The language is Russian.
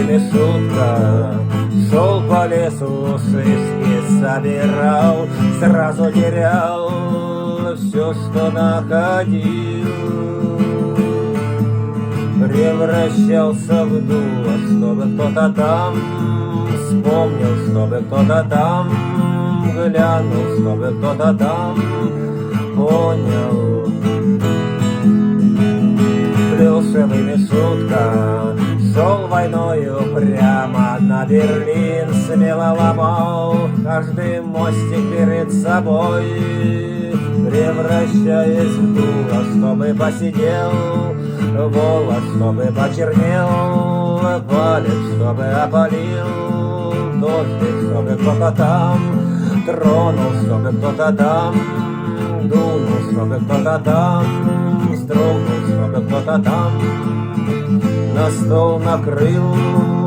шаловыми шутка. Шел по лесу, шишки собирал, сразу терял все, что находил. Превращался в дуло, чтобы кто-то там вспомнил, чтобы кто-то там глянул, чтобы кто-то там понял. Плюшевыми шутка, шел войною прямо на Берлин, смело ломал каждый мостик перед собой, превращаясь в дуло, чтобы посидел волос, чтобы почернел палец, чтобы опалил дождик, чтобы кто-то там тронул, чтобы кто-то там дунул, чтобы кто-то там строгнул, чтобы кто-то там на стол накрыл.